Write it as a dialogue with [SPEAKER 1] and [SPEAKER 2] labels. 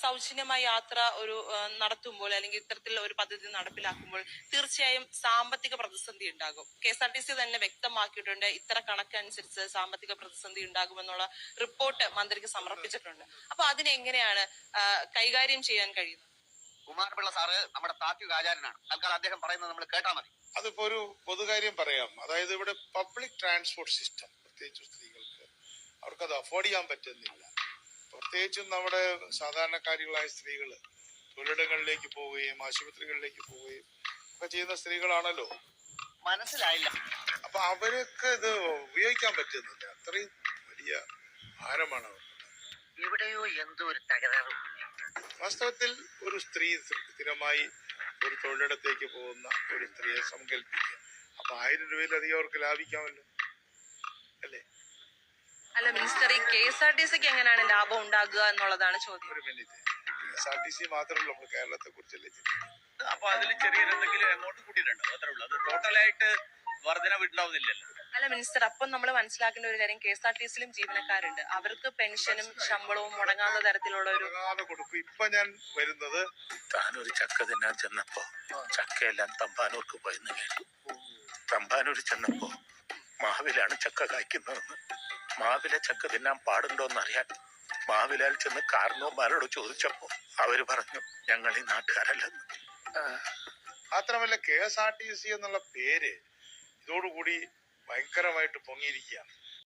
[SPEAKER 1] സൗജന്യമായ യാത്ര നടത്തുമ്പോൾ അല്ലെങ്കിൽ ഇത്തരത്തിലുള്ള ഒരു പദ്ധതി നടപ്പിലാക്കുമ്പോൾ തീർച്ചയായും സാമ്പത്തിക പ്രതിസന്ധി ഉണ്ടാകും. KSRTC തന്നെ വ്യക്തമാക്കിയിട്ടുണ്ട്, ഇത്ര കണക്കനുസരിച്ച് സാമ്പത്തിക പ്രതിസന്ധി ഉണ്ടാകുമെന്നുള്ള റിപ്പോർട്ട് മന്ത്രിക്ക് സമർപ്പിച്ചിട്ടുണ്ട്. അപ്പൊ അതിനെങ്ങനെയാണ് കൈകാര്യം ചെയ്യാൻ കഴിയുന്നത്?
[SPEAKER 2] കുമാരപിള്ള സാറ് നമ്മുടെ താത്വിക ആചാര്യനാണ്. തൽക്കാലം അദ്ദേഹം പറയുന്നത് നമ്മൾ കേട്ടാൽ മതി.
[SPEAKER 3] അതിപ്പോ ഒരു പൊതുകാര്യം പറയാം. അതായത് ഇവിടെ പബ്ലിക് ട്രാൻസ്പോർട്ട് സിസ്റ്റം, പ്രത്യേകിച്ച് സ്ത്രീകൾക്ക് അവർക്കത് അഫോർഡ് ചെയ്യാൻ പറ്റുന്നില്ല. പ്രത്യേകിച്ചും നമ്മുടെ സാധാരണക്കാരികളായ സ്ത്രീകൾ തൊഴിലിടങ്ങളിലേക്ക് പോവുകയും ആശുപത്രികളിലേക്ക് പോവുകയും ഒക്കെ ചെയ്യുന്ന സ്ത്രീകളാണല്ലോ.
[SPEAKER 2] മനസ്സിലായില്ല.
[SPEAKER 3] അപ്പൊ അവർക്ക് ഇത് ഉപയോഗിക്കാൻ പറ്റുന്നില്ല. അത്രയും വലിയ ഭാരമാണ് അവർക്ക്.
[SPEAKER 2] എവിടെയോ എന്തോ ഒരു തകരാറ്.
[SPEAKER 3] വാസ്തവത്തിൽ ഒരു സ്ത്രീ സ്ഥിരമായി ഒരു തൊഴിലിടത്തേക്ക് പോകുന്ന ഒരു സ്ത്രീയെ സങ്കല്പിക്കുക. അപ്പൊ 1000 രൂപയിലധികം അവർക്ക് ലാഭിക്കാമല്ലോ, അല്ലേ?
[SPEAKER 1] അല്ല മിനിസ്റ്റർ, ഈ KSRTCക്ക് എങ്ങനെയാണ് ലാഭം ഉണ്ടാകുക എന്നുള്ളതാണ് ചോദ്യം.
[SPEAKER 3] ഒരു മിനിറ്റ്, KSRTC മാത്രമല്ല, നമ്മൾ കേരളത്തെ കുറിച്ചല്ലേ ചിന്തിക്കുന്നത്.
[SPEAKER 4] അപ്പൊ അതിൽ ചെറിയൊരു എന്തെങ്കിലും എമൗണ്ട് കൂട്ടിയിട്ടുണ്ടോ? അത്രേ ഉള്ളൂ. അത് ടോട്ടലായിട്ട് വർധനവ് ഉണ്ടാവുന്നില്ലല്ലോ.
[SPEAKER 1] അല്ല മിനിസ്റ്റർ, അപ്പം നമ്മൾ മനസ്സിലാക്കേണ്ട ഒരു കാര്യം, KSRTCയിലും ജീവനക്കാരുണ്ട്. അവർക്ക് പെൻഷനും ശമ്പളവും മുടങ്ങാത്ത തരത്തിലുള്ള ഒരു
[SPEAKER 3] കൊടുക്കും. ഇപ്പൊ ഞാൻ വരുന്നത്,
[SPEAKER 5] താനൊരു ചക്ക തിന്നാൻ ചെന്നപ്പോ ചക്കയെല്ലാം തമ്പാനൂർക്ക് പോയെന്ന് കേട്ടു. തമ്പാനൂർ ചെന്നപ്പോ മാവിലാണ് ചക്ക കായ്ക്കുന്നതെന്ന്. മാവിലെ ചക്ക തിന്നാൻ പാടുണ്ടോന്നറിയാൻ മാവിലാൽ ചെന്ന് കാരണവന്മാരോട് ചോദിച്ചപ്പോ അവര് പറഞ്ഞു, ഞങ്ങൾ ഈ നാട്ടുകാരല്ലെന്ന്.
[SPEAKER 3] മാത്രമല്ല KSRTC എന്നുള്ള പേര് ഇതോടുകൂടി ഭയങ്കരമായിട്ട് പൊങ്ങിയിരിക്കുകയാണ്.